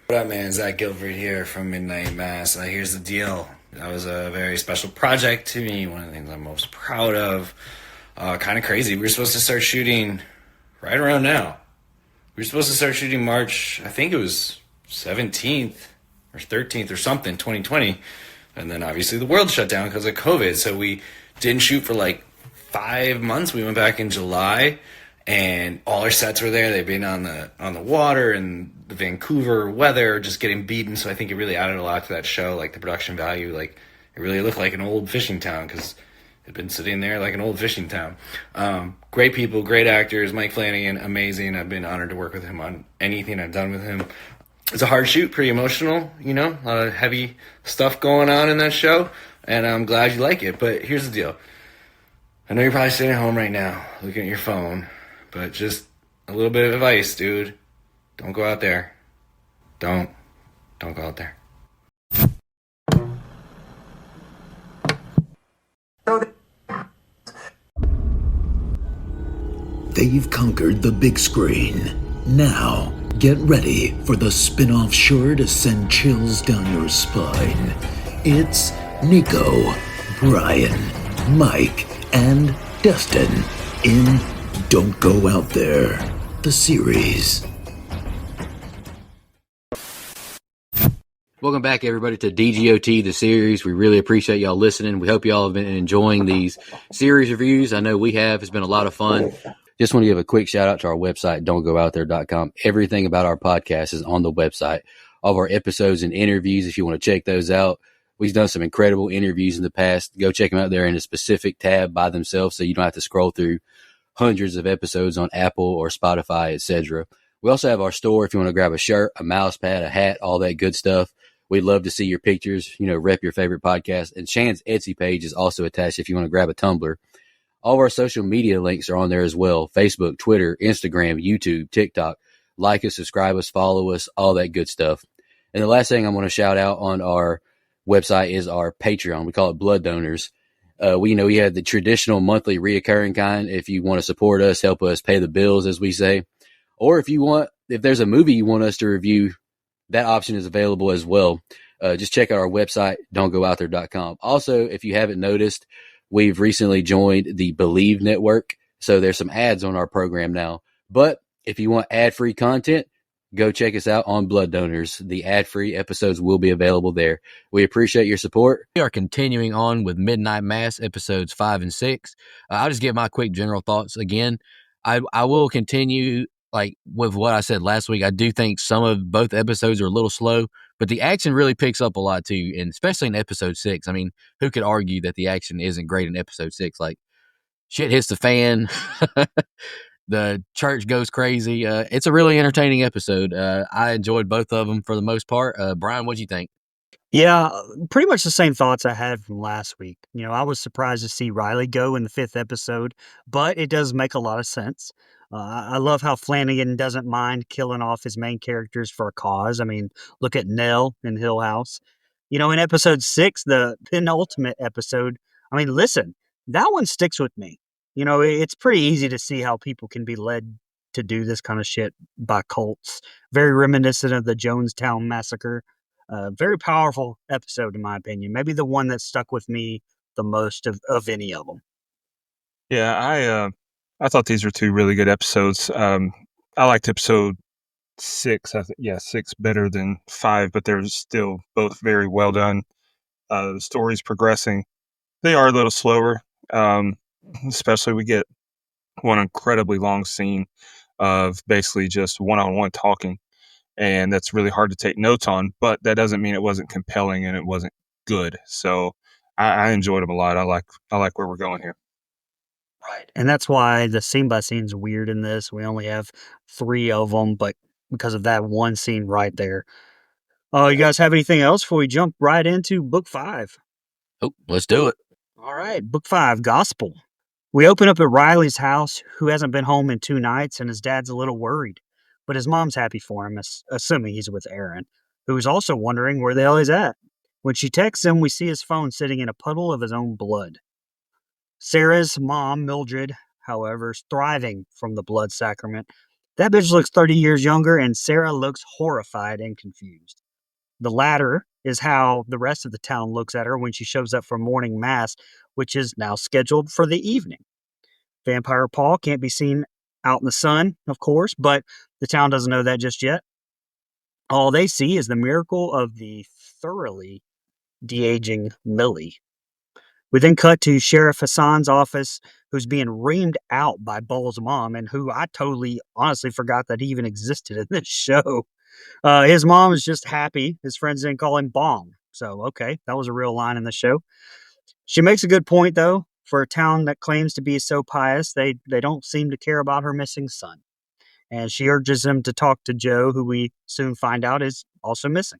What up, man? Zach Gilbert here from Midnight Mass. Here's the deal. That was a very special project to me. One of the things I'm most proud of. Kind of crazy. We were supposed to start shooting right around now. We were supposed to start shooting March, I think it was 17th or 13th or something, 2020. And then obviously the world shut down because of COVID. So we didn't shoot for like 5 months. We went back in July and all our sets were there. They've been on the water and the Vancouver weather just getting beaten. So I think it really added a lot to that show, like the production value. Like it really looked like an old fishing town because it'd been sitting there like an old fishing town. Great people, great actors. Mike Flanagan, amazing. I've been honored to work with him on anything I've done with him. It's a hard shoot, pretty emotional, a lot of heavy stuff going on in that show, and I'm glad you like it. But here's the deal. I know you're probably sitting at home right now looking at your phone, but just a little bit of advice, dude. Don't go out there. Don't go out there. They've conquered the big screen. Now, get ready for the spin-off sure to send chills down your spine. It's Nico, Brian, Mike, and Dustin in Don't Go Out There, the series. Welcome back, everybody, to DGOT, the series. We really appreciate y'all listening. We hope y'all have been enjoying these series reviews. I know we have. It's been a lot of fun. Just want to give a quick shout out to our website, don'tgooutthere.com. Everything about our podcast is on the website. All of our episodes and interviews, if you want to check those out. We've done some incredible interviews in the past. Go check them out there in a specific tab by themselves so you don't have to scroll through hundreds of episodes on Apple or Spotify, etc. We also have our store if you want to grab a shirt, a mouse pad, a hat, all that good stuff. We'd love to see your pictures, rep your favorite podcast. And Shan's Etsy page is also attached if you want to grab a tumbler. All of our social media links are on there as well. Facebook, Twitter, Instagram, YouTube, TikTok. Like us, subscribe us, follow us, all that good stuff. And the last thing I want to shout out on our website is our Patreon. We call it Blood Donors. We have the traditional monthly reoccurring kind. If you want to support us, help us pay the bills, as we say. Or if there's a movie you want us to review, that option is available as well. Just check out our website, don'tgooutthere.com. Also, if you haven't noticed, we've recently joined the Believe Network, so there's some ads on our program now. But if you want ad-free content, go check us out on Blood Donors. The ad-free episodes will be available there. We appreciate your support. We are continuing on with Midnight Mass episodes 5 and 6. I'll just give my quick general thoughts again. I will continue with what I said last week. I do think some of both episodes are a little slow, but the action really picks up a lot too, and especially in episode 6. I mean, who could argue that the action isn't great in episode 6? Like, shit hits the fan, the church goes crazy. It's a really entertaining episode. I enjoyed both of them for the most part. Brian, what'd you think? Yeah, pretty much the same thoughts I had from last week. I was surprised to see Riley go in the 5th episode, but it does make a lot of sense. I love how Flanagan doesn't mind killing off his main characters for a cause. I mean, look at Nell in Hill House. In episode 6, the penultimate episode, listen, that one sticks with me. It's pretty easy to see how people can be led to do this kind of shit by cults. Very reminiscent of the Jonestown Massacre. Very powerful episode, in my opinion. Maybe the one that stuck with me the most of any of them. Yeah, I thought these were two really good episodes. I liked episode 6. 6 better than 5, but they're still both very well done. The story's progressing. They are a little slower. Especially we get one incredibly long scene of basically just one-on-one talking. And that's really hard to take notes on, but that doesn't mean it wasn't compelling and it wasn't good. So I enjoyed them a lot. I like where we're going here. Right. And that's why the scene by scene is weird in this. We only have 3 of them, but because of that one scene right there. You guys have anything else before we jump right into book 5? Oh, let's do it. All right. Book 5, Gospel. We open up at Riley's house, who hasn't been home in 2 nights, and his dad's a little worried. But his mom's happy for him, assuming he's with Aaron, who is also wondering where the hell he's at. When she texts him, we see his phone sitting in a puddle of his own blood. Sarah's mom, Mildred, however, is thriving from the blood sacrament, That bitch looks 30 years younger, and Sarah looks horrified and confused. The latter is how the rest of the town looks at her when she shows up for morning mass, which is now scheduled for the evening. Vampire Paul can't be seen out in the sun, of course, but the town doesn't know that just yet. All they see is the miracle of the thoroughly de-aging Millie. We then cut to Sheriff Hassan's office, who's being reamed out by Bull's mom, and who I totally honestly forgot that he even existed in this show. His mom is just happy his friends didn't call him Bong. So, okay, that was a real line in the show. She makes a good point, though. For a town that claims to be so pious, they don't seem to care about her missing son. And she urges him to talk to Joe, who we soon find out is also missing.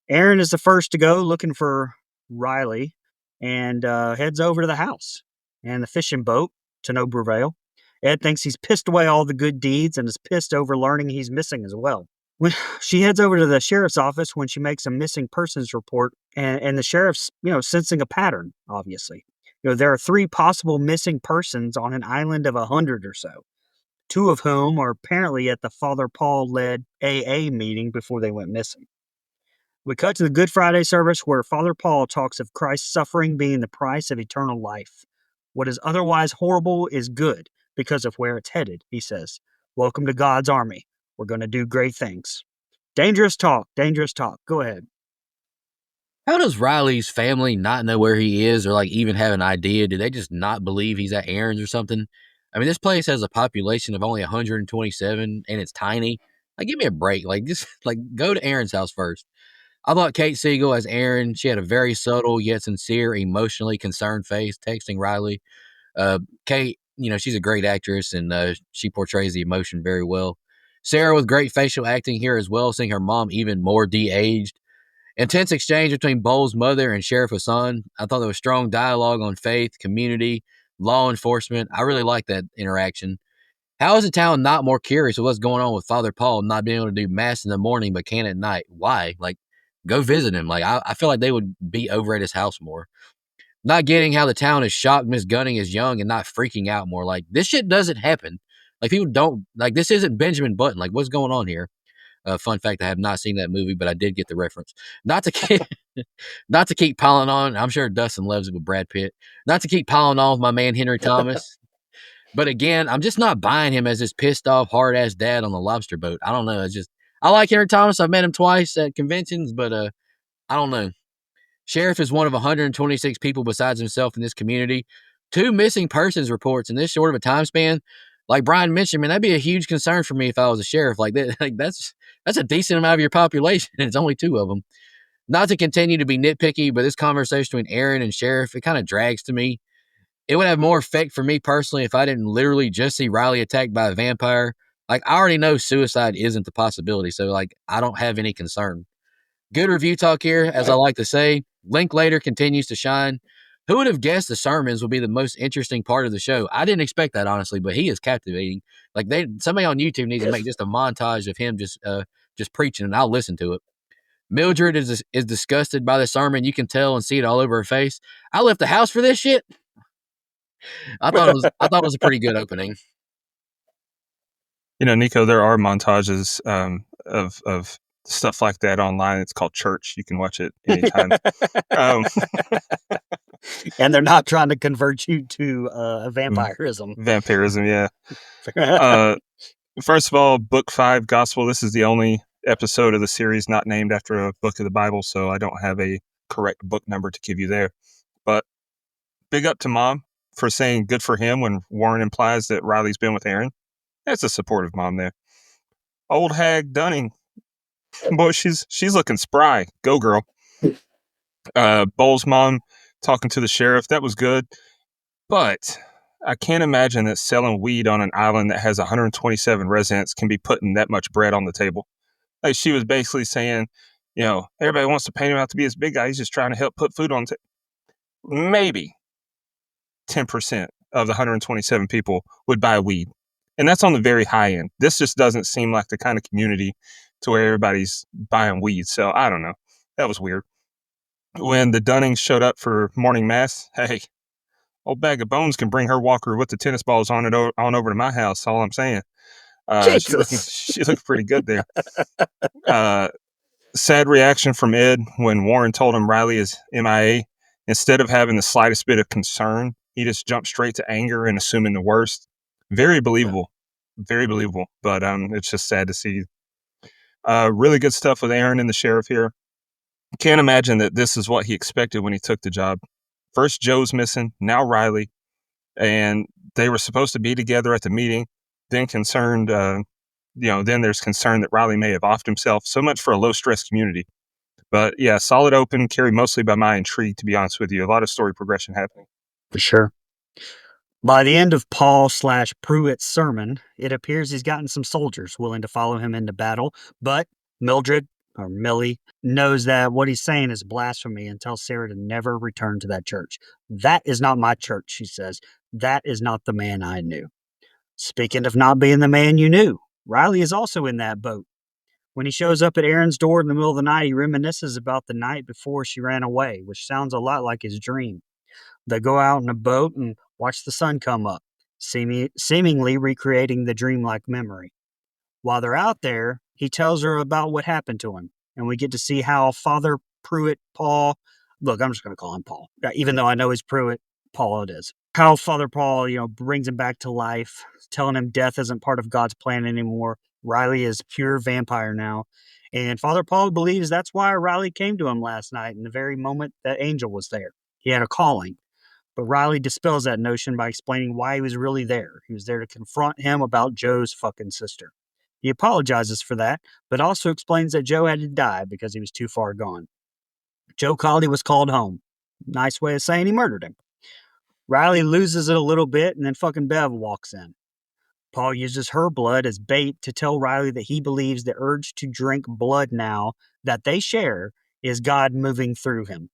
Aaron is the first to go looking for Riley and heads over to the house and the fishing boat to no prevail. Ed thinks he's pissed away all the good deeds and is pissed over learning he's missing as well. When she heads over to the sheriff's office when she makes a missing persons report, and the sheriff's, sensing a pattern, obviously. There are 3 possible missing persons on an island of 100 or so, 2 of whom are apparently at the Father Paul led AA meeting before they went missing. We cut to the Good Friday service where Father Paul talks of Christ's suffering being the price of eternal life. What is otherwise horrible is good because of where it's headed, he says. Welcome to God's army. We're going to do great things. Dangerous talk. Go ahead. How does Riley's family not know where he is or even have an idea? Do they just not believe he's at Aaron's or something? I mean, this place has a population of only 127 and it's tiny. Give me a break. Just go to Aaron's house first. I thought Kate Siegel as Aaron, she had a very subtle yet sincere, emotionally concerned face texting Riley. Kate, she's a great actress and she portrays the emotion very well. Sarah with great facial acting here as well, seeing her mom even more de-aged. Intense exchange between Bowles' mother and Sheriff Hassan. I thought there was strong dialogue on faith, community, law enforcement. I really liked that interaction. How is the town not more curious of what's going on with Father Paul not being able to do mass in the morning but can at night? Why? Go visit him. I feel like they would be over at his house more. Not getting how the town is shocked Miss Gunning is young and not freaking out more. This shit doesn't happen. People don't, this isn't Benjamin Button. What's going on here? Fun fact, I have not seen that movie, but I did get the reference. Not to keep, not to keep piling on. I'm sure Dustin loves it with Brad Pitt. Not to keep piling on with my man Henry Thomas. But again, I'm just not buying him as this pissed off, hard ass dad on the lobster boat. I don't know. It's just, I like Henry Thomas. I've met him twice at conventions, but I don't know. Sheriff is one of 126 people besides himself in this community. 2 missing persons reports in this short of a time span. Like Brian mentioned, man, that'd be a huge concern for me if I was a sheriff. That's a decent amount of your population, and it's only 2 of them. Not to continue to be nitpicky, but this conversation between Aaron and Sheriff, it kind of drags to me. It would have more effect for me personally if I didn't literally just see Riley attacked by a vampire. I already know suicide isn't the possibility, so I don't have any concern. Good review talk here, as I like to say. Linklater continues to shine. Who would have guessed the sermons would be the most interesting part of the show? I didn't expect that, honestly, but he is captivating. Somebody on YouTube needs to make just a montage of him just preaching, and I'll listen to it. Mildred is disgusted by the sermon. You can tell and see it all over her face. I left the house for this shit. I thought it was a pretty good opening. Nico, there are montages of stuff like that online. It's called Church. You can watch it anytime. And they're not trying to convert you to vampirism. Vampirism, yeah. First of all, Book 5, Gospel. This is the only episode of the series not named after a book of the Bible, so I don't have a correct book number to give you there. But big up to Mom for saying good for him when Warren implies that Riley's been with Aaron. That's a supportive mom there. Old hag Dunning. Boy, she's looking spry. Go, girl. Bowles' mom talking to the sheriff. That was good. But I can't imagine that selling weed on an island that has 127 residents can be putting that much bread on the table. She was basically saying, everybody wants to paint him out to be this big guy. He's just trying to help put food on the table. Maybe 10% of the 127 people would buy weed. And that's on the very high end. This just doesn't seem like the kind of community to where everybody's buying weed. So I don't know. That was weird. When the Dunnings showed up for morning mass, hey, old Bag of Bones can bring her walker with the tennis balls on over to my house. All I'm saying. Jesus. She looked pretty good there. Sad reaction from Ed when Warren told him Riley is MIA. Instead of having the slightest bit of concern, he just jumped straight to anger and assuming the worst. Very believable. Very believable. But it's just sad to see. Really good stuff with Aaron and the sheriff here. Can't imagine that this is what he expected when he took the job. First Joe's missing, now Riley. And they were supposed to be together at the meeting. Then then there's concern that Riley may have offed himself. So much for a low-stress community. But yeah, solid open, carried mostly by my intrigue, to be honest with you. A lot of story progression happening. For sure. By the end of Paul/Pruitt's sermon, it appears he's gotten some soldiers willing to follow him into battle, but Mildred, or Millie, knows that what he's saying is blasphemy and tells Sarah to never return to that church. That is not my church, she says. That is not the man I knew. Speaking of not being the man you knew, Riley is also in that boat. When he shows up at Aaron's door in the middle of the night, he reminisces about the night before she ran away, which sounds a lot like his dream. They go out in a boat and watch the sun come up, seemingly recreating the dreamlike memory. While they're out there, he tells her about what happened to him, and we get to see how Father Pruitt, Paul, look, I'm just going to call him Paul, even though I know he's Pruitt, Paul it is. How Father Paul, brings him back to life, telling him death isn't part of God's plan anymore. Riley is pure vampire now. And Father Paul believes that's why Riley came to him last night in the very moment that Angel was there. He had a calling. But Riley dispels that notion by explaining why he was really there. He was there to confront him about Joe's fucking sister. He apologizes for that, but also explains that Joe had to die because he was too far gone. Joe Collie was called home. Nice way of saying he murdered him. Riley loses it a little bit, and then fucking Bev walks in. Paul uses her blood as bait to tell Riley that he believes the urge to drink blood now that they share is God moving through him.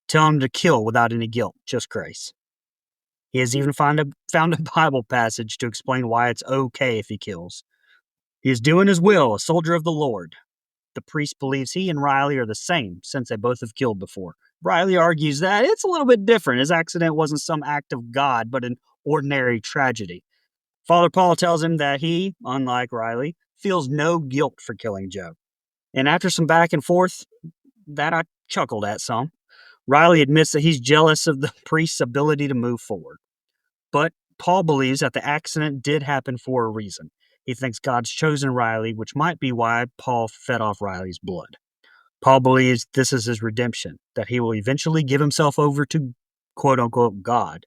Tell him to kill without any guilt, just grace. He has even found a Bible passage to explain why it's okay if he kills. He is doing his will, a soldier of the Lord. The priest believes he and Riley are the same, since they both have killed before. Riley argues that it's a little bit different. His accident wasn't some act of God, but an ordinary tragedy. Father Paul tells him that he, unlike Riley, feels no guilt for killing Joe. And after some back and forth, that I chuckled at some, Riley admits that he's jealous of the priest's ability to move forward. But Paul believes that the accident did happen for a reason. He thinks God's chosen Riley, which might be why Paul fed off Riley's blood. Paul believes this is his redemption, that he will eventually give himself over to quote-unquote God.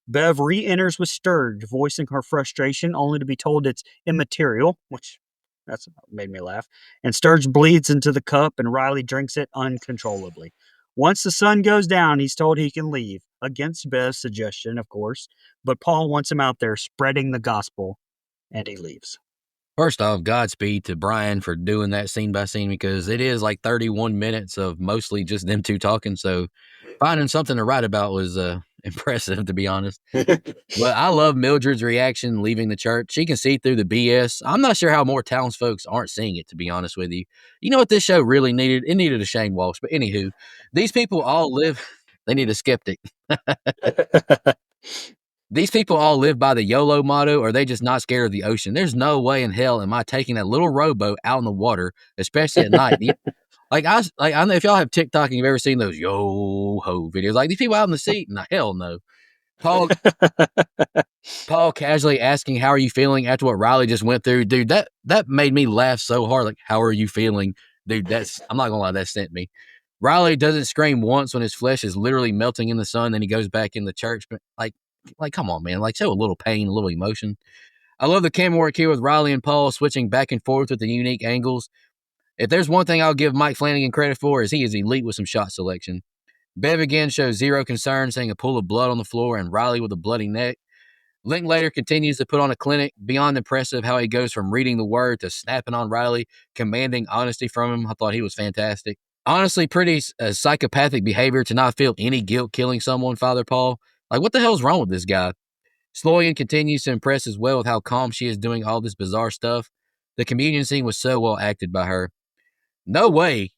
Bev re-enters with Sturge, voicing her frustration, only to be told it's immaterial, which that's made me laugh. And Sturge bleeds into the cup, and Riley drinks it uncontrollably. Once the sun goes down, he's told he can leave, against Bev's suggestion, of course, but Paul wants him out there spreading the gospel, and he leaves. First off, Godspeed to Brian for doing that scene by scene, because it is like 31 minutes of mostly just them two talking. So finding something to write about was impressive, to be honest. But I love Mildred's reaction leaving the church. She can see through the BS. I'm not sure how more townsfolk aren't seeing it, to be honest with you. You know what this show really needed? It needed a Shane Walsh. But anywho, these people all live, they need a skeptic. These people all live by the YOLO motto, or are they just not scared of the ocean? There's no way in hell am I taking that little rowboat out in the water, especially at night. I don't know if y'all have TikTok and you've ever seen those yo-ho videos. Like these people out in the sea, nah, hell no. Paul casually asking, how are you feeling after what Riley just went through? Dude, that made me laugh so hard. Like, how are you feeling? Dude, I'm not gonna lie, that sent me. Riley doesn't scream once when his flesh is literally melting in the sun, then he goes back in the church. But like, come on, man. Like, show a little pain, a little emotion. I love the camera work here with Riley and Paul switching back and forth with the unique angles. If there's one thing I'll give Mike Flanagan credit for, is he is elite with some shot selection. Bev again shows zero concern, seeing a pool of blood on the floor and Riley with a bloody neck. Linklater continues to put on a clinic. Beyond impressive how he goes from reading the word to snapping on Riley, commanding honesty from him. I thought he was fantastic. Honestly, pretty psychopathic behavior to not feel any guilt killing someone, Father Paul. Like, what the hell's wrong with this guy? Sloyan continues to impress as well with how calm she is doing all this bizarre stuff. The communion scene was so well acted by her. No way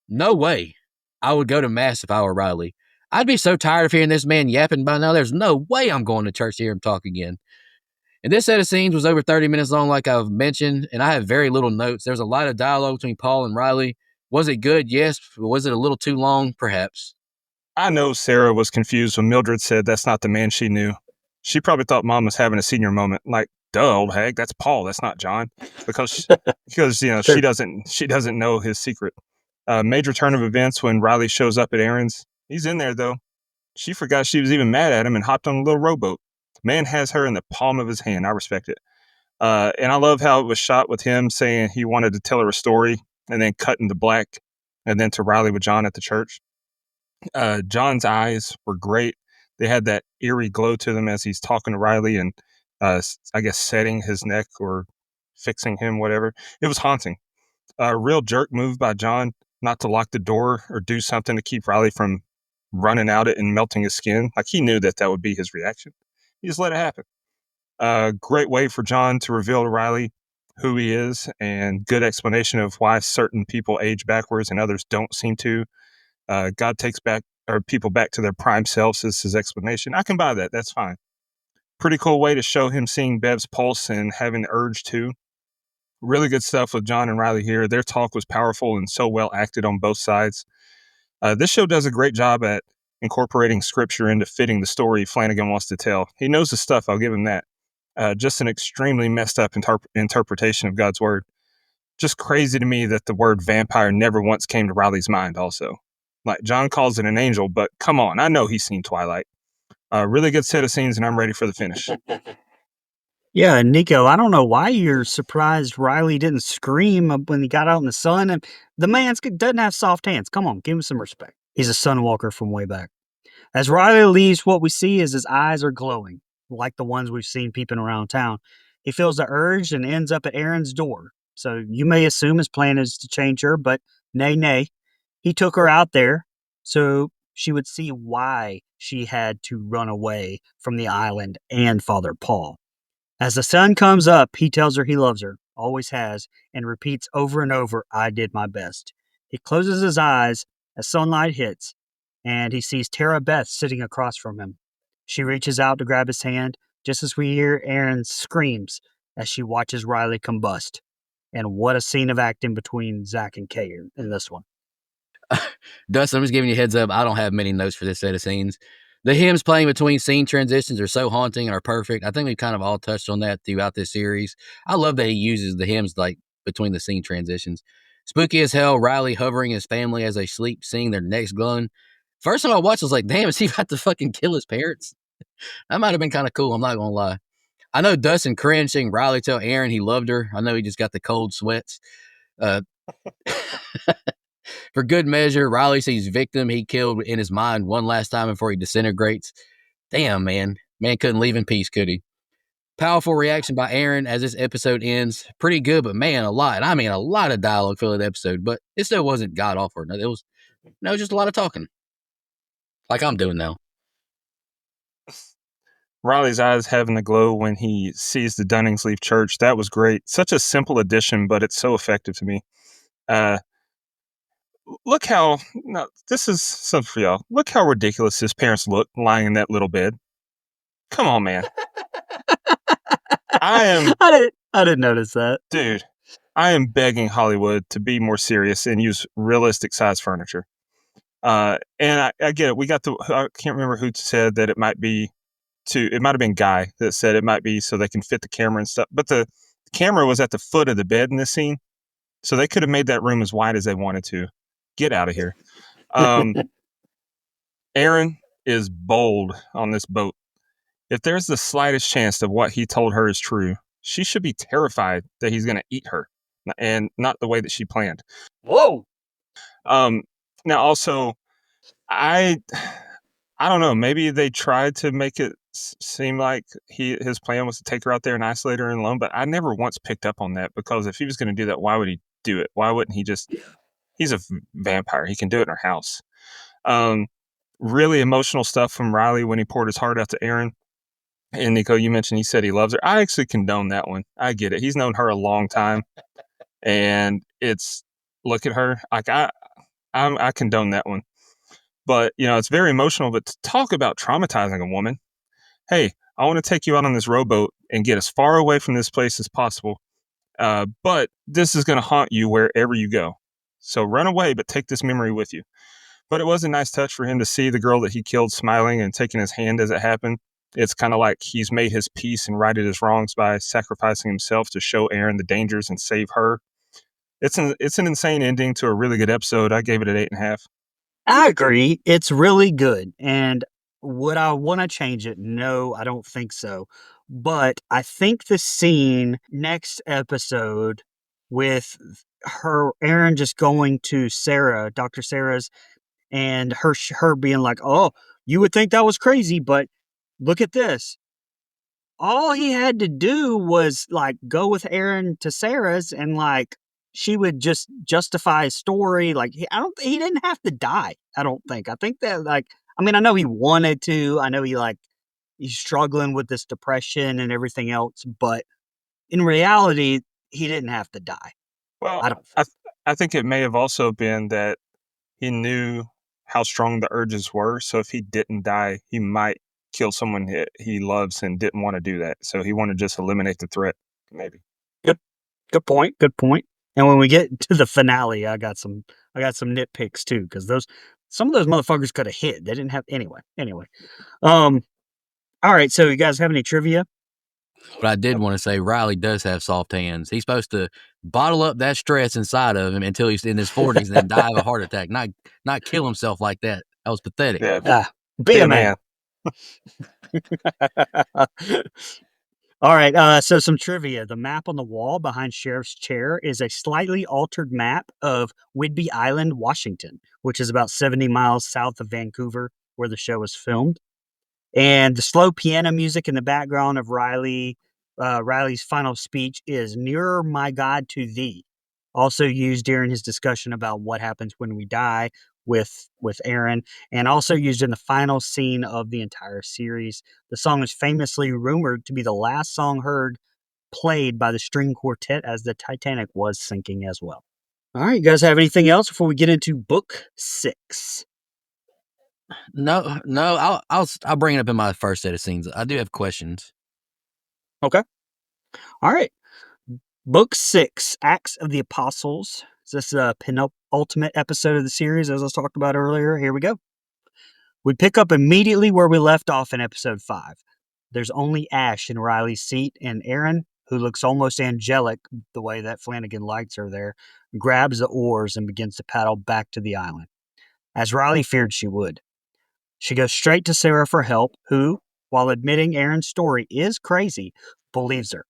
I would go to mass if I were Riley. I'd be so tired of hearing this man yapping by now. There's no way I'm going to church to hear him talk again. And this set of scenes was over 30 minutes long, like I've mentioned, and I have very little notes. There's a lot of dialogue between Paul and Riley. Was it good? Yes. Was it a little too long? Perhaps. I know Sarah was confused when Mildred said that's not the man she knew. She probably thought Mom was having a senior moment. Like, duh, old hag, that's Paul, that's not John, because she doesn't know his secret. Major turn of events when Riley shows up at Aaron's. He's in there though. She forgot she was even mad at him and hopped on a little rowboat. Man has her in the palm of his hand. I respect it. And I love how it was shot with him saying he wanted to tell her a story and then cutting to black and then to Riley with John at the church. John's eyes were great. They had that eerie glow to them as he's talking to Riley and I guess setting his neck or fixing him, whatever. It was haunting. A real jerk move by John not to lock the door or do something to keep Riley from running out it and melting his skin. Like he knew that would be his reaction. He just let it happen. Great way for John to reveal to Riley who he is and good explanation of why certain people age backwards and others don't seem to. God takes people back to their prime selves is his explanation. I can buy that. That's fine. Pretty cool way to show him seeing Bev's pulse and having the urge to. Really good stuff with John and Riley here. Their talk was powerful and so well acted on both sides. This show does a great job at incorporating scripture into fitting the story Flanagan wants to tell. He knows the stuff, I'll give him that. Just an extremely messed up interpretation of God's word. Just crazy to me that the word vampire never once came to Riley's mind also. Like John calls it an angel, but come on, I know he's seen Twilight. Really good set of scenes, and I'm ready for the finish. Yeah, and Nico, I don't know why you're surprised Riley didn't scream when he got out in the sun. And the man doesn't have soft hands. Come on, give him some respect. He's a sunwalker from way back. As Riley leaves, what we see is his eyes are glowing, like the ones we've seen peeping around town. He feels the urge and ends up at Erin's door. So you may assume his plan is to change her, but nay. He took her out there so she would see why she had to run away from the island and Father Paul. As the sun comes up, he tells her he loves her, always has, and repeats over and over, I did my best. He closes his eyes as sunlight hits, and he sees Tara Beth sitting across from him. She reaches out to grab his hand, just as we hear Erin screams as she watches Riley combust. And what a scene of acting between Zach and Kay in this one. Dustin, I'm just giving you a heads up. I don't have many notes for this set of scenes. The hymns playing between scene transitions are so haunting and are perfect. I think we've kind of all touched on that throughout this series. I love that he uses the hymns like between the scene transitions. Spooky as hell, Riley hovering his family as they sleep, seeing their necks glowing. First time I watched, I was like, damn, is he about to fucking kill his parents? That might have been kind of cool. I'm not going to lie. I know Dustin cringed seeing Riley tell Erin he loved her. I know he just got the cold sweats. For good measure, Riley sees victim he killed in his mind one last time before he disintegrates. Damn, man. Man couldn't leave in peace, could he? Powerful reaction by Erin as this episode ends. Pretty good, but man, a lot of dialogue filled the episode, but it still wasn't god awful. It was just a lot of talking. Like I'm doing now. Riley's eyes having the glow when he sees the Dunnings leave church. That was great. Such a simple addition, but it's so effective to me. Look how, now, this is something for y'all. Look how ridiculous his parents look lying in that little bed. Come on, man. I didn't notice that. Dude, I am begging Hollywood to be more serious and use realistic size furniture. And I get it. I can't remember who said that it might have been Guy that said it might be so they can fit the camera and stuff. But the camera was at the foot of the bed in this scene. So they could have made that room as wide as they wanted to. Get out of here. Erin is bold on this boat. If there's the slightest chance that what he told her is true, she should be terrified that he's going to eat her, and not the way that she planned. Whoa! Now, also, I don't know. Maybe they tried to make it seem like his plan was to take her out there and isolate her alone, but I never once picked up on that, because if he was going to do that, why would he do it? Why wouldn't he just... He's a vampire. He can do it in her house. Really emotional stuff from Riley when he poured his heart out to Erin. And Nico, you mentioned he said he loves her. I actually condone that one. I get it. He's known her a long time. And look at her. Like I condone that one. But, it's very emotional. But to talk about traumatizing a woman, hey, I want to take you out on this rowboat and get as far away from this place as possible. But this is going to haunt you wherever you go. So run away, but take this memory with you. But it was a nice touch for him to see the girl that he killed smiling and taking his hand as it happened. It's kind of like he's made his peace and righted his wrongs by sacrificing himself to show Aaron the dangers and save her. It's an insane ending to a really good episode. I gave it an 8.5. I agree. It's really good. And would I want to change it? No, I don't think so. But I think the scene next episode with Aaron just going to Sarah, Dr. Sarah's, and her being like, "Oh, you would think that was crazy, but look at this." All he had to do was like go with Aaron to Sarah's, and like she would just justify his story. Like he didn't have to die. I don't think. I think that like I mean I know he wanted to. I know he's struggling with this depression and everything else, but in reality, he didn't have to die. Well, I don't. I think it may have also been that he knew how strong the urges were. So if he didn't die, he might kill someone he loves and didn't want to do that. So he wanted to just eliminate the threat, maybe. Good point. Good point. And when we get to the finale, I got some nitpicks too, because some of those motherfuckers could have hit. They didn't have anyway. All right. So you guys have any trivia? But I did want to say Riley does have soft hands. He's supposed to bottle up that stress inside of him until he's in his 40s and then die of a heart attack. Not kill himself like that. That was pathetic. Yeah, Be a man. All right, so some trivia. The map on the wall behind Sheriff's chair is a slightly altered map of Whidbey Island, Washington, which is about 70 miles south of Vancouver, where the show was filmed. And the slow piano music in the background of Riley's final speech is "Nearer, My God, to Thee," also used during his discussion about what happens when we die with Aaron, and also used in the final scene of the entire series. The song is famously rumored to be the last song played by the string quartet as the Titanic was sinking as well. All right, you guys have anything else before we get into book 6? No, I'll bring it up in my first set of scenes. I do have questions. Okay. All right. Book 6, Acts of the Apostles. This is a penultimate episode of the series, as I talked about earlier. Here we go. We pick up immediately where we left off in episode 5. There's only Ash in Riley's seat, and Aaron, who looks almost angelic the way that Flanagan likes her there, grabs the oars and begins to paddle back to the island, as Riley feared she would. She goes straight to Sarah for help, who, while admitting Aaron's story is crazy, believes her.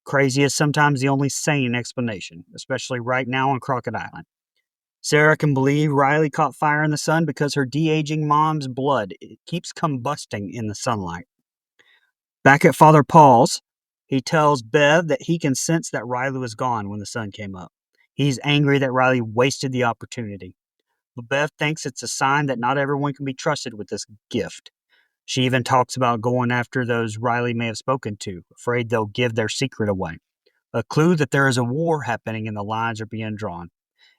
Crazy is sometimes the only sane explanation, especially right now on Crockett Island. Sarah can believe Riley caught fire in the sun because her de-aging mom's blood keeps combusting in the sunlight. Back at Father Paul's, he tells Bev that he can sense that Riley was gone when the sun came up. He's angry that Riley wasted the opportunity. But Bev thinks it's a sign that not everyone can be trusted with this gift. She even talks about going after those Riley may have spoken to, afraid they'll give their secret away. A clue that there is a war happening and the lines are being drawn.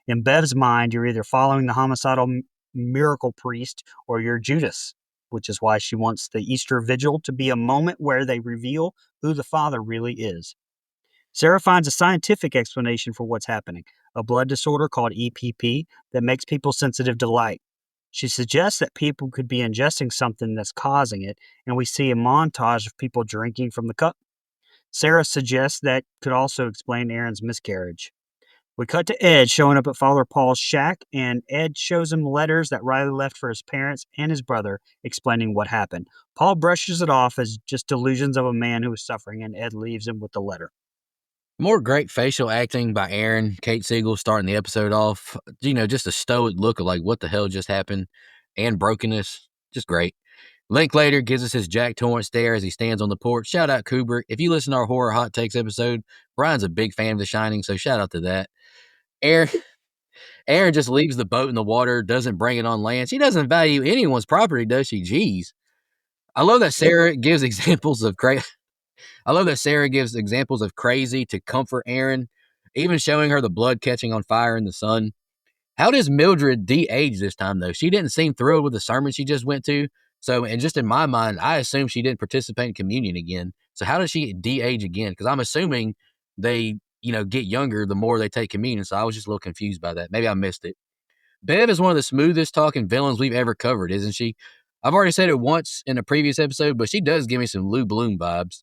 In Bev's mind, you're either following the homicidal miracle priest or you're Judas, which is why she wants the Easter Vigil to be a moment where they reveal who the Father really is. Sarah finds a scientific explanation for what's happening, a blood disorder called EPP that makes people sensitive to light. She suggests that people could be ingesting something that's causing it, and we see a montage of people drinking from the cup. Sarah suggests that could also explain Aaron's miscarriage. We cut to Ed showing up at Father Paul's shack, and Ed shows him letters that Riley left for his parents and his brother, explaining what happened. Paul brushes it off as just delusions of a man who is suffering, and Ed leaves him with the letter. More great facial acting by Aaron. Kate Siegel starting the episode off. Just a stoic look of like, what the hell just happened? And brokenness. Just great. Linklater gives us his Jack Torrance stare as he stands on the porch. Shout out Kubrick. If you listen to our Horror Hot Takes episode, Brian's a big fan of The Shining, so shout out to that. Aaron just leaves the boat in the water, doesn't bring it on land. She doesn't value anyone's property, does she? Jeez. I love that Sarah gives examples of crazy to comfort Aaron, even showing her the blood catching on fire in the sun. How does Mildred de-age this time, though? She didn't seem thrilled with the sermon she just went to. So, and just in my mind, I assume she didn't participate in communion again. So how does she de-age again? Because I'm assuming they, get younger the more they take communion. So I was just a little confused by that. Maybe I missed it. Bev is one of the smoothest talking villains we've ever covered, isn't she? I've already said it once in a previous episode, but she does give me some Lou Bloom vibes.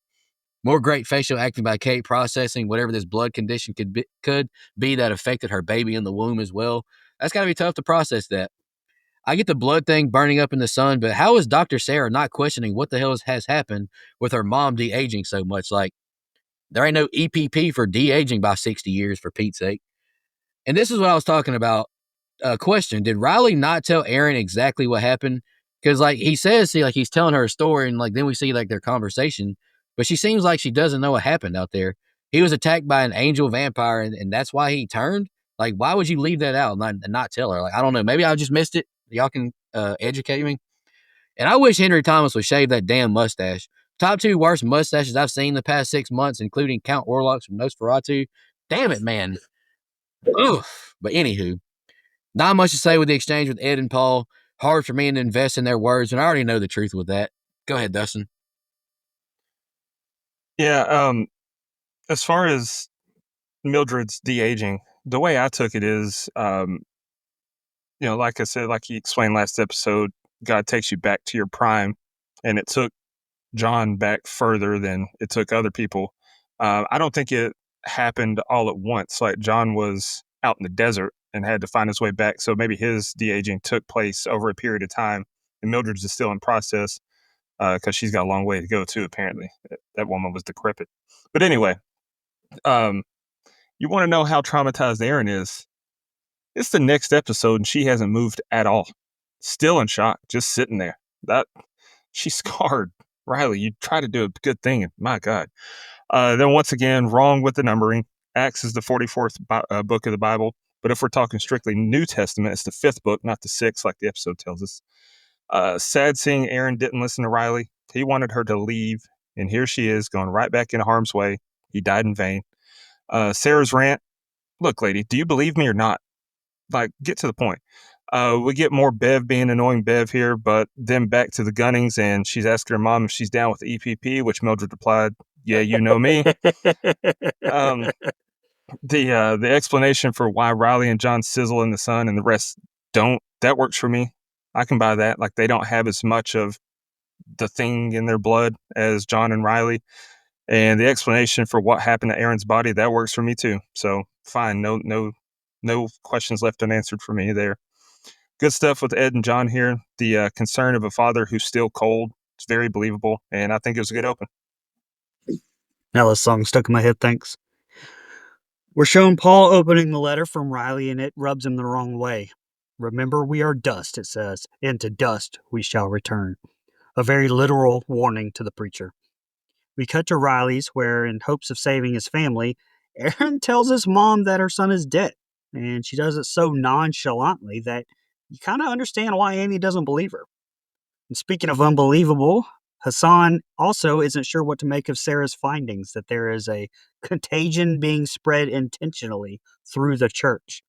More great facial acting by Kate, processing whatever this blood condition could be that affected her baby in the womb as well. That's got to be tough to process that. I get the blood thing burning up in the sun, but how is Dr. Sarah not questioning what the hell has happened with her mom de-aging so much? Like, there ain't no EPP for de-aging by 60 years, for Pete's sake. And this is what I was talking about. Question: did Riley not tell Aaron exactly what happened? Because like he says, he's telling her a story, and like then we see like their conversation, but she seems like she doesn't know what happened out there. He was attacked by an angel vampire, and that's why he turned. Like, why would you leave that out and not tell her? Like, I don't know. Maybe I just missed it. Y'all can educate me. And I wish Henry Thomas would shave that damn mustache. Top 2 worst mustaches I've seen the past 6 months, including Count Orlok's from Nosferatu. Damn it, man. Oof. But anywho, not much to say with the exchange with Ed and Paul. Hard for me to invest in their words, and I already know the truth with that. Go ahead, Dustin. Yeah, as far as Mildred's de-aging, the way I took it is, like I said, like he explained last episode, God takes you back to your prime, and it took John back further than it took other people. I don't think it happened all at once. Like John was out in the desert and had to find his way back. So maybe his de-aging took place over a period of time, and Mildred's is still in process because she's got a long way to go too. Apparently, that woman was decrepit. But anyway, you want to know how traumatized Aaron is? It's the next episode, and she hasn't moved at all. Still in shock, just sitting there. She's scarred. Riley, you try to do a good thing, and my God. Then once again, wrong with the numbering. Acts is the 44th book of the Bible, but if we're talking strictly New Testament, it's the 5th book, not the 6th, like the episode tells us. Sad seeing Aaron didn't listen to Riley. He wanted her to leave, and here she is, going right back into harm's way. He died in vain. Sarah's rant. Look, lady, do you believe me or not? Like, get to the point. We get more Bev being annoying Bev here, but then back to the Gunnings, and she's asking her mom if she's down with the EPP, which Mildred replied, "Yeah, you know me." The explanation for why Riley and John sizzle in the sun and the rest don't, that works for me. I can buy that. Like, they don't have as much of the thing in their blood as John and Riley. And the explanation for what happened to Aaron's body, that works for me too. So fine, no questions left unanswered for me there. Good stuff with Ed and John here. The concern of a father who's still cold. It's very believable, and I think it was a good open. Now this song stuck in my head, thanks. We're shown Paul opening the letter from Riley, and it rubs him the wrong way. Remember, we are dust, it says, and to dust we shall return. A very literal warning to the preacher. We cut to Riley's, where, in hopes of saving his family, Aaron tells his mom that her son is dead, and she does it so nonchalantly that you kind of understand why Annie doesn't believe her. And speaking of unbelievable, Hassan also isn't sure what to make of Sarah's findings that there is a contagion being spread intentionally through the church.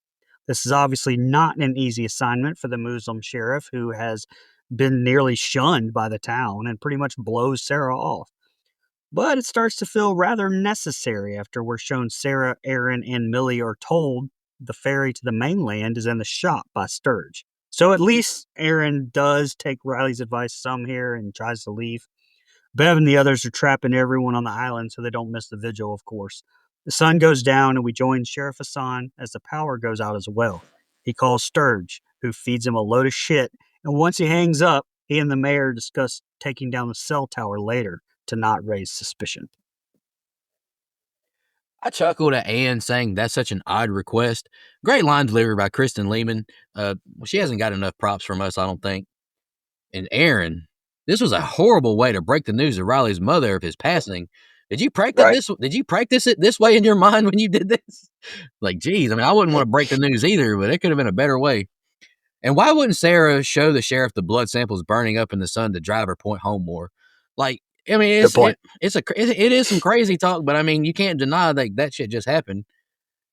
This is obviously not an easy assignment for the Muslim sheriff, who has been nearly shunned by the town and pretty much blows Sarah off. But it starts to feel rather necessary after we're shown Sarah, Aaron, and Millie are told the ferry to the mainland is in the shop by Sturge. So at least Aaron does take Riley's advice some here and tries to leave. Bev and the others are trapping everyone on the island so they don't miss the vigil, of course. The sun goes down and we join Sheriff Hassan as the power goes out as well. He calls Sturge, who feeds him a load of shit, and once he hangs up, he and the mayor discuss taking down the cell tower later to not raise suspicion. I chuckled at Anne saying that's such an odd request. Great line delivery by Kristen Lehman. She hasn't got enough props from us, I don't think. And Aaron, this was a horrible way to break the news to Riley's mother of his passing. Did you practice this? Did you practice it this way in your mind when you did this? Like, geez, I mean, I wouldn't want to break the news either, but it could have been a better way. And why wouldn't Sarah show the sheriff the blood samples burning up in the sun to drive her point home more? Like, I mean, it is some crazy talk, but I mean, you can't deny that shit just happened.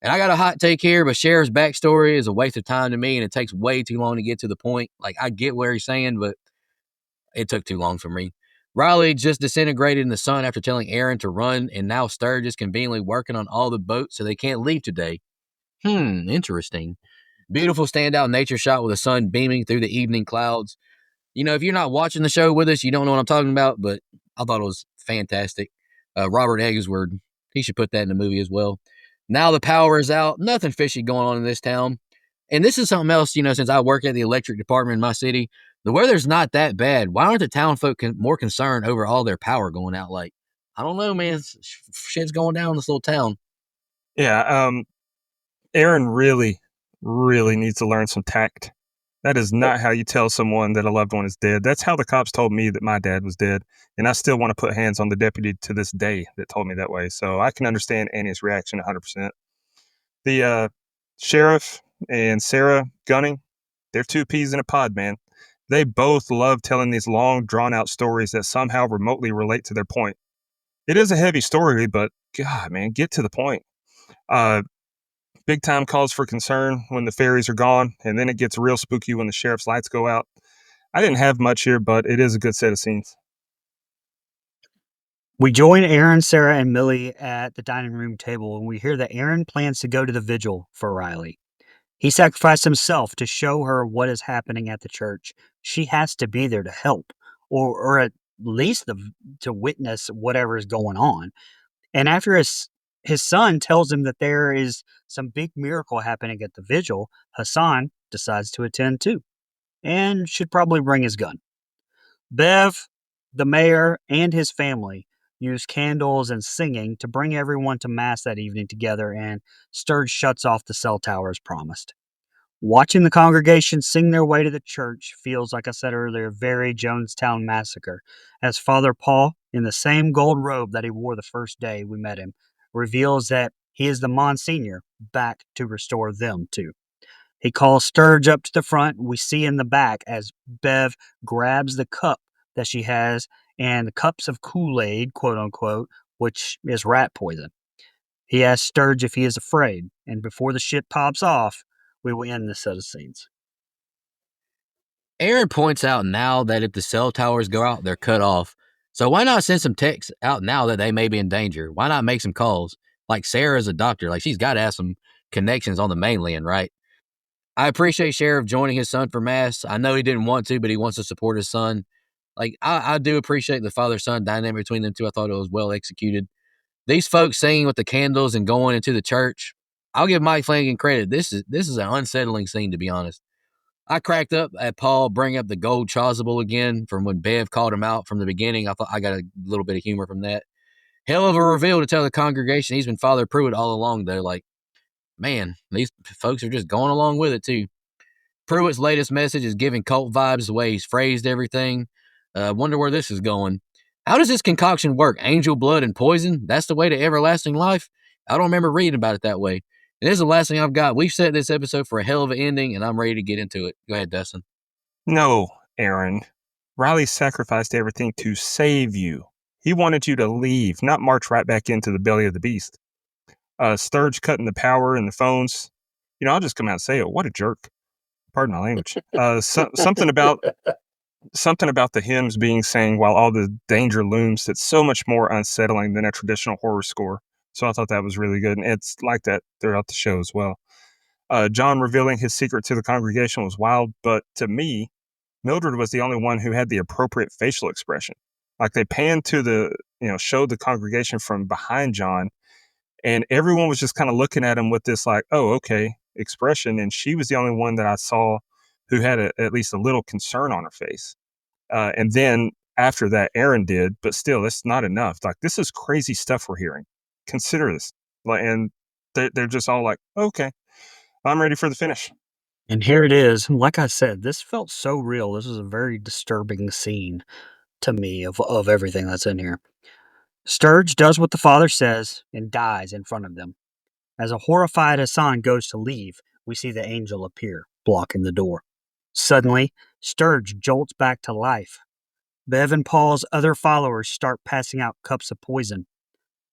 And I got a hot take here, but Sheriff's backstory is a waste of time to me, and it takes way too long to get to the point. Like, I get where he's saying, but it took too long for me. Riley just disintegrated in the sun after telling Aaron to run, and now Sturge is conveniently working on all the boats so they can't leave today. Interesting. Beautiful standout nature shot with the sun beaming through the evening clouds. If you're not watching the show with us, you don't know what I'm talking about, but I thought it was fantastic. Robert Eggsword, he should put that in the movie as well. Now the power is out. Nothing fishy going on in this town. And this is something else, since I work at the electric department in my city, the weather's not that bad. Why aren't the town folk more concerned over all their power going out? Like, I don't know, man. Shit's going down in this little town. Yeah, Aaron really, really needs to learn some tact. That is not how you tell someone that a loved one is dead. That's how the cops told me that my dad was dead. And I still want to put hands on the deputy to this day that told me that way. So I can understand Annie's reaction 100%. The sheriff and Sarah Gunning, they're two peas in a pod, man. They both love telling these long, drawn-out stories that somehow remotely relate to their point. It is a heavy story, but God, man, get to the point. Big time cause for concern when the fairies are gone, and then it gets real spooky when the sheriff's lights go out. I didn't have much here, but it is a good set of scenes. We join Aaron, Sarah, and Millie at the dining room table, and we hear that Aaron plans to go to the vigil for Riley. He sacrificed himself to show her what is happening at the church. She has to be there to help, or at least to witness whatever is going on. And after his son tells him that there is some big miracle happening at the vigil, Hassan decides to attend too, and should probably bring his gun. Bev, the mayor, and his family use candles and singing to bring everyone to mass that evening together, and Sturge shuts off the cell tower as promised. Watching the congregation sing their way to the church feels, like I said earlier, very Jonestown Massacre, as Father Paul, in the same gold robe that he wore the first day we met him, reveals that he is the Monsignor back to restore them too. He calls Sturge up to the front. We see in the back as Bev grabs the cup that she has and the cups of Kool-Aid, quote unquote, which is rat poison. He asks Sturge if he is afraid, and before the shit pops off, we will end this set of scenes. Aaron points out now that if the cell towers go out, they're cut off. So why not send some texts out now that they may be in danger? Why not make some calls? Like Sarah's a doctor. Like she's got to have some connections on the mainland, right? I appreciate Sheriff joining his son for mass. I know he didn't want to, but he wants to support his son. Like I do appreciate the father-son dynamic between them two. I thought it was well executed. These folks singing with the candles and going into the church. I'll give Mike Flanagan credit. This is an unsettling scene, to be honest. I cracked up at Paul bringing up the gold chasuble again from when Bev called him out from the beginning. I thought I got a little bit of humor from that. Hell of a reveal to tell the congregation he's been Father Pruitt all along, though. Like, man, these folks are just going along with it, too. Pruitt's latest message is giving cult vibes the way he's phrased everything. Wonder where this is going. How does this concoction work? Angel blood and poison? That's the way to everlasting life? I don't remember reading about it that way. And this is the last thing I've got. We've set this episode for a hell of an ending, and I'm ready to get into it. Go ahead, Dustin. No, Aaron. Riley sacrificed everything to save you. He wanted you to leave, not march right back into the belly of the beast. Sturge cutting the power and the phones. I'll just come out and say it. What a jerk. Pardon my language. Something about the hymns being sang while all the danger looms that's so much more unsettling than a traditional horror score. So I thought that was really good. And it's like that throughout the show as well. John revealing his secret to the congregation was wild, but to me, Mildred was the only one who had the appropriate facial expression. Like they panned to showed the congregation from behind John, and everyone was just kind of looking at him with this like, oh, okay, expression. And she was the only one that I saw who had at least a little concern on her face. And then after that, Aaron did, but still, it's not enough. Like, this is crazy stuff we're hearing. Consider this. And they're just all like, okay, I'm ready for the finish. And here it is. Like I said, this felt so real. This is a very disturbing scene to me of everything that's in here. Sturge does what the father says and dies in front of them. As a horrified Hassan goes to leave, we see the angel appear, blocking the door. Suddenly, Sturge jolts back to life. Bev and Paul's other followers start passing out cups of poison.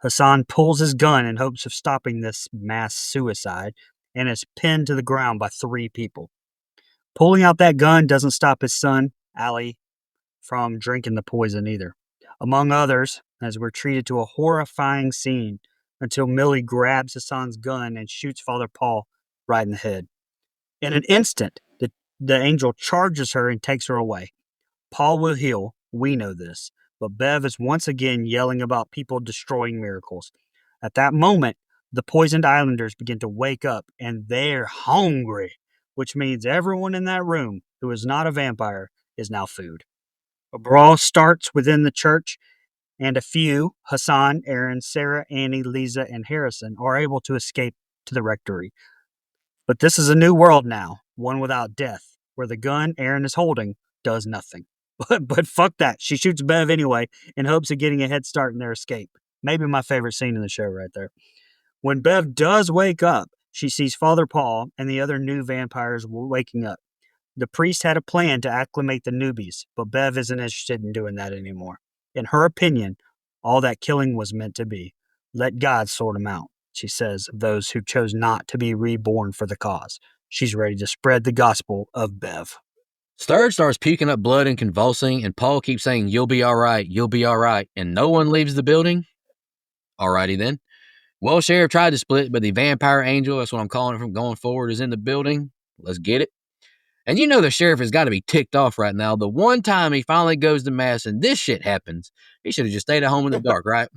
Hassan pulls his gun in hopes of stopping this mass suicide and is pinned to the ground by 3 people. Pulling out that gun doesn't stop his son, Ali, from drinking the poison either. among others, as we're treated to a horrifying scene until Millie grabs Hassan's gun and shoots Father Paul right in the head. In an instant, the angel charges her and takes her away. Paul will heal, we know this, but Bev is once again yelling about people destroying miracles. At that moment, the poisoned islanders begin to wake up and they're hungry, which means everyone in that room who is not a vampire is now food. A brawl starts within the church, and a few, Hassan, Aaron, Sarah, Annie, Lisa, and Harrison, are able to escape to the rectory. But this is a new world now, one without death, where the gun Aaron is holding does nothing. But fuck that. She shoots Bev anyway in hopes of getting a head start in their escape. Maybe my favorite scene in the show right there. When Bev does wake up, she sees Father Paul and the other new vampires waking up. The priest had a plan to acclimate the newbies, but Bev isn't interested in doing that anymore. In her opinion, all that killing was meant to be. Let God sort them out, she says, of those who chose not to be reborn for the cause. She's ready to spread the gospel of Bev. Sturge starts puking up blood and convulsing, and Paul keeps saying, "You'll be all right, you'll be all right," and no one leaves the building? Alrighty then. Well, Sheriff tried to split, but the vampire angel, that's what I'm calling it from going forward, is in the building. Let's get it. And you know the sheriff has got to be ticked off right now. The one time he finally goes to mass and this shit happens, he should have just stayed at home in the dark, right?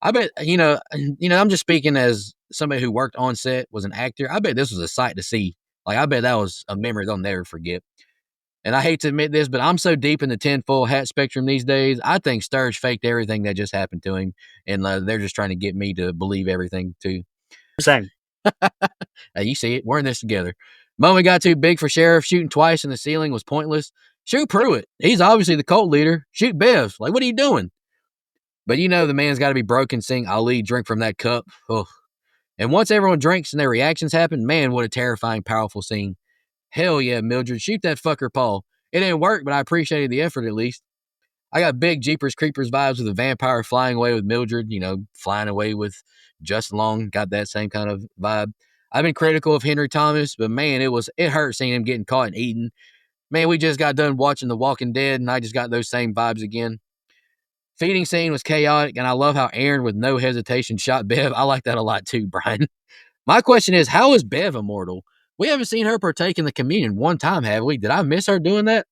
I bet, I'm just speaking as somebody who worked on set, was an actor. I bet this was a sight to see. Like, I bet that was a memory they'll never forget. And I hate to admit this, but I'm so deep in the tinfoil hat spectrum these days, I think Sturge faked everything that just happened to him. And they're just trying to get me to believe everything, too. Same. You see it. We're in this together. Moment got too big for Sheriff. Shooting twice in the ceiling was pointless. Shoot Pruitt. He's obviously the cult leader. Shoot Bev. Like, what are you doing? But the man's got to be broken, sing Ali, drink from that cup. Ugh. And once everyone drinks and their reactions happen, man, what a terrifying, powerful scene. Hell yeah, Mildred, shoot that fucker Paul. It didn't work, but I appreciated the effort at least. I got big Jeepers Creepers vibes with the vampire flying away with Mildred, flying away with Justin Long. Got that same kind of vibe. I've been critical of Henry Thomas, but man, it hurt seeing him getting caught and eaten. Man, we just got done watching The Walking Dead, and I just got those same vibes again. Feeding scene was chaotic, and I love how Aaron, with no hesitation, shot Bev. I like that a lot too, Brian. My question is, how is Bev immortal? We haven't seen her partake in the communion one time, have we? Did I miss her doing that?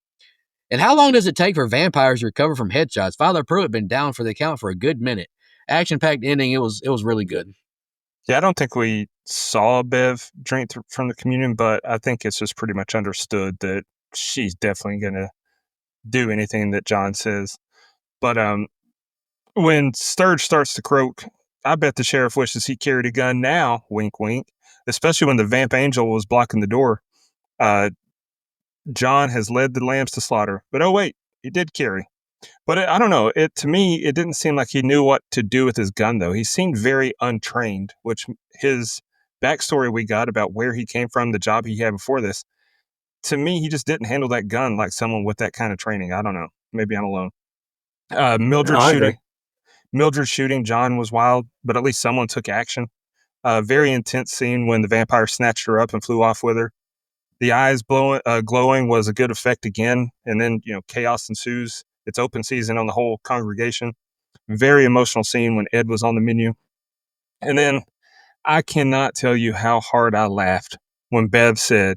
And how long does it take for vampires to recover from headshots? Father Pruitt been down for the count for a good minute. Action-packed ending. It was really good. Yeah, I don't think we saw Bev drink from the communion, but I think it's just pretty much understood that she's definitely going to do anything that John says. But when Sturge starts to croak, I bet the sheriff wishes he carried a gun now, wink, wink, especially when the vamp angel was blocking the door. John has led the lambs to slaughter, but oh wait, he did carry. But I don't know. To me, it didn't seem like he knew what to do with his gun, though. He seemed very untrained, which his backstory we got about where he came from, the job he had before this, to me, he just didn't handle that gun like someone with that kind of training. I don't know. Maybe I'm alone. Mildred shooting John was wild, but at least someone took action. Very intense scene when the vampire snatched her up and flew off with her. The eyes glowing was a good effect again, and then chaos ensues. It's open season on the whole congregation. Very emotional scene when Ed was on the menu. And then I cannot tell you how hard I laughed when Bev said,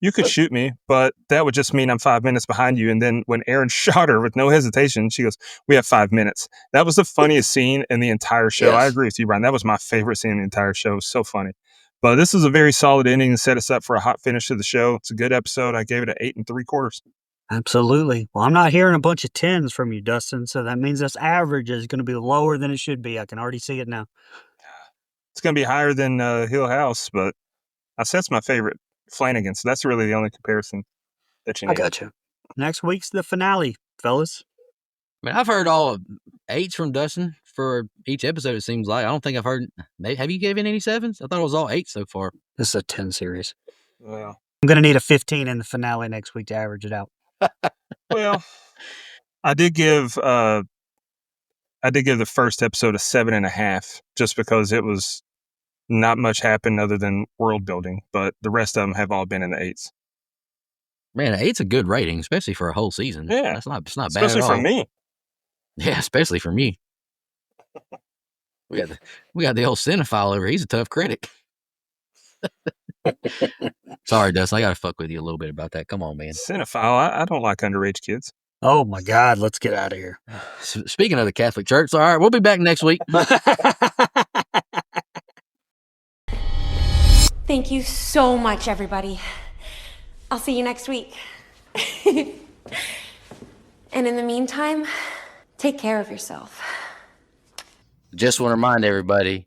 "You could shoot me, but that would just mean I'm 5 minutes behind you." And then when Aaron shot her with no hesitation, she goes, "We have 5 minutes." That was the funniest scene in the entire show. Yes. I agree with you, Brian. That was my favorite scene in the entire show. It was so funny. But this is a very solid ending and set us up for a hot finish to the show. It's a good episode. I gave it an 8 3/4. Absolutely. Well, I'm not hearing a bunch of 10s from you, Dustin, so that means this average is going to be lower than it should be. I can already see it now. It's going to be higher than Hill House, but I said it's my favorite Flanagan, so that's really the only comparison that you need. I got you. Next week's the finale, fellas. I mean, I've heard all 8s from Dustin for each episode, it seems like. I don't think I've heard... Have you given any 7s? I thought it was all 8 so far. This is a 10 series. Well, I'm going to need a 15 in the finale next week to average it out. well, I did give the first episode a 7.5 just because it was not much happened other than world building, but the rest of them have all been in the 8s. Man, 8's a good rating, especially for a whole season. Yeah. It's not bad Especially at for all. me. Yeah, especially for me. We got the old cinephile over. He's a tough critic. Sorry, Dustin. I got to fuck with you a little bit about that. Come on, man. Cinephile. I don't like underage kids. Oh my God, let's get out of here. Speaking of the Catholic Church, all right, we'll be back next week. Thank you so much, everybody. I'll see you next week. And in the meantime, take care of yourself. Just want to remind everybody